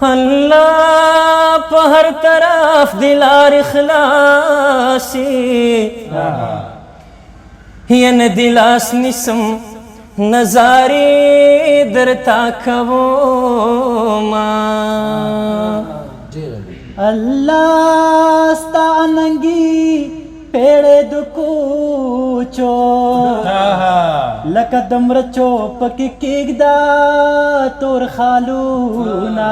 اللہ پہ ہر طرف دلار اخلاصی ین دلاس نسم نظاری در تاکوو ما اللہ ستا اننگی پیڑے دکوچو لکا دمرچو پکی کیگ دا تور خالونا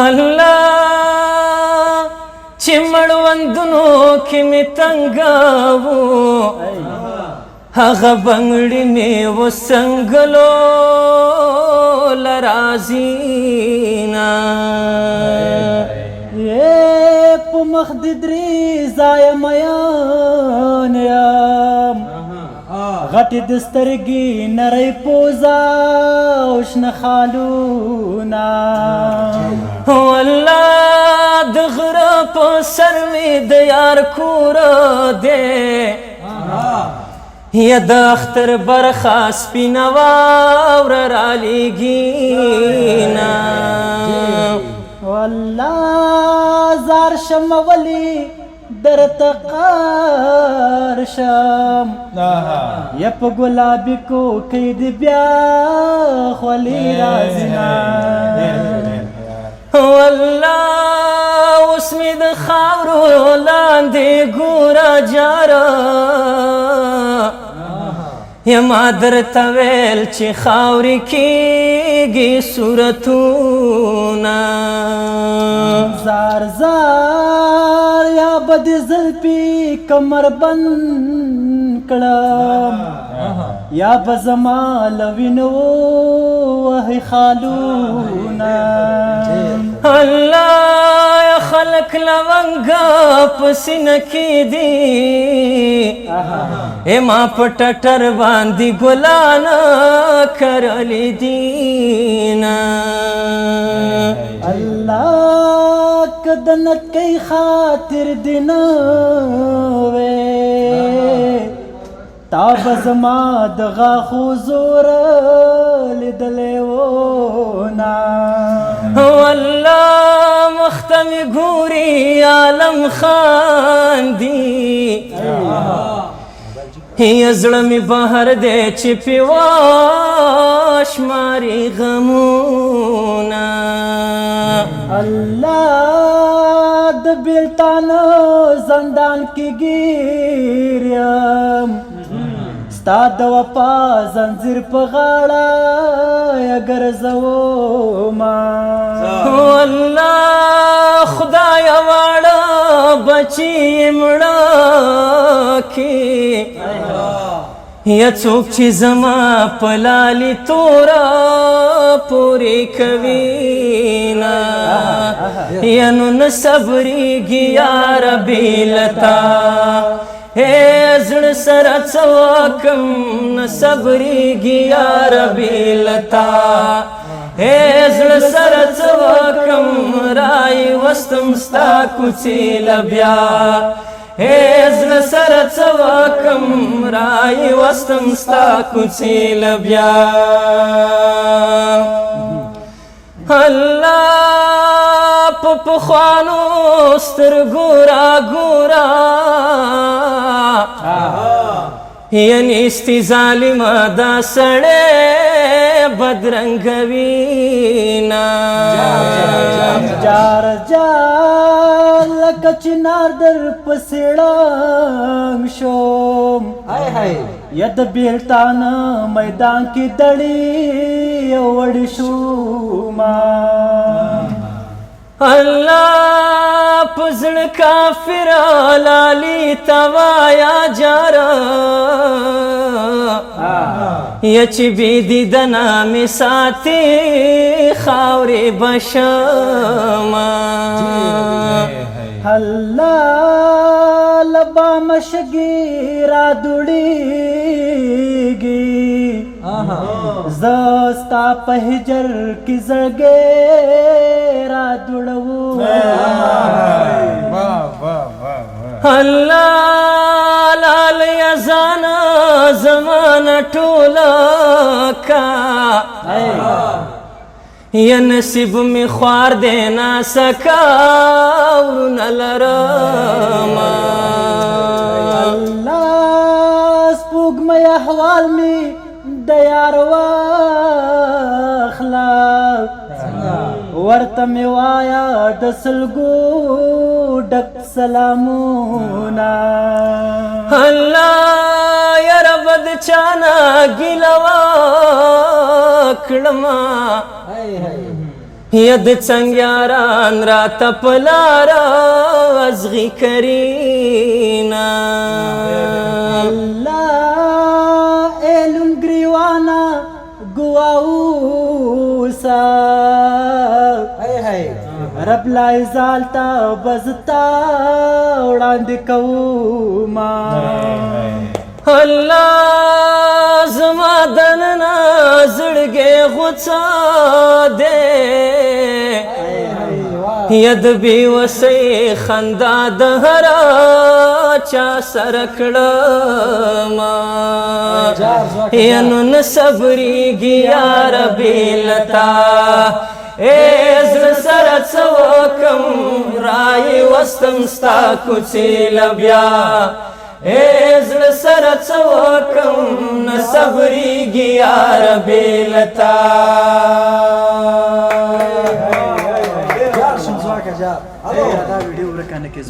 اللہ چمڑوندنو کی می تنگاو هغه بنگړی می وسنګلو لرازینا یہ پو مخددری زای میان یم غټی دسترگی نری پوزا وشن خالونا والله د غره په سر می د یار کور دی یا د اختر برخه سپینه واوره رالیږي نه والله زار شم ولی درته قار شم یا په ګلابي کوکۍ د بیا خولې راځي والله اوس مې د خاورو لاندې ګوره جاره یما درته ویل چې خاورې کېږي صورتونه زار زار یا بد زلفی کمر بند کړم یا به زما لوینو وهی خالونا الله یا خلق لونګه په سینه کې دي اما په ټټر باندې ګلان کرلی دینا الله کدنت کی خاطر دینا وے تاب زما دغا خوزور لدلے وونا والله مختمی گوری عالم خان دی یا زړه می بهر دی چې پې واشماري غمونه الله د بیلتان زندان کې ګیر یم ستا د وفا زنځیر په غاړه ګرځوما والله خدایا واړه بچي مړه کې یا څوک چې زما په لالي توره پورې کوي نه یا نو نه صبرېږي یا ربې لتا زړه سره څه وکم نه صبرېږي یا ربې لتا زړه سره څه وکم رای وستم ستا کوڅې له بیا زړه سره څه وکم رای وستم ستا کوڅې له بیا الله په پخوانو سترګو راګوره یعنی استی ظالمه دا سړی بدرنګوي نه جار جار لکه چنار در پسې ړنګ شوم یا د بیلتان میدان کې دړې وړې شوما الله په زړه کافر لالي توایا جاره یا چې بې دیدنه مې ساتې خاورې بشمه الله لبا مشګي را دوړېږي زستا په هجر کې زړګې را دوړو الله لال یزان زمان ټوله کا یا نصیب می خوار دینا سکا ورونه لرما الله سپوږمۍ احوال می د یار واخله ورته مې وایه د سلګو ډک سلامونه الله یا رب د چانا ګیله وکړما یا د څنګیاران راته په لاره ازغي کرینا الله ایلون ګریوانا ګواوسا رب لا زالتا بزتا وړاندې کوما الله زما دننه زړګی غوڅه دی یا د بېوسۍ خندا د هره چا سره کړمه یا نو نه صبرېږي یاره بې لتا زړه سره څه وکم رایې وستم ستا کوڅې له بیا زړه سره څه وکم نه صبرېږي یاره بې لتا دا ویډیو ورکانه کې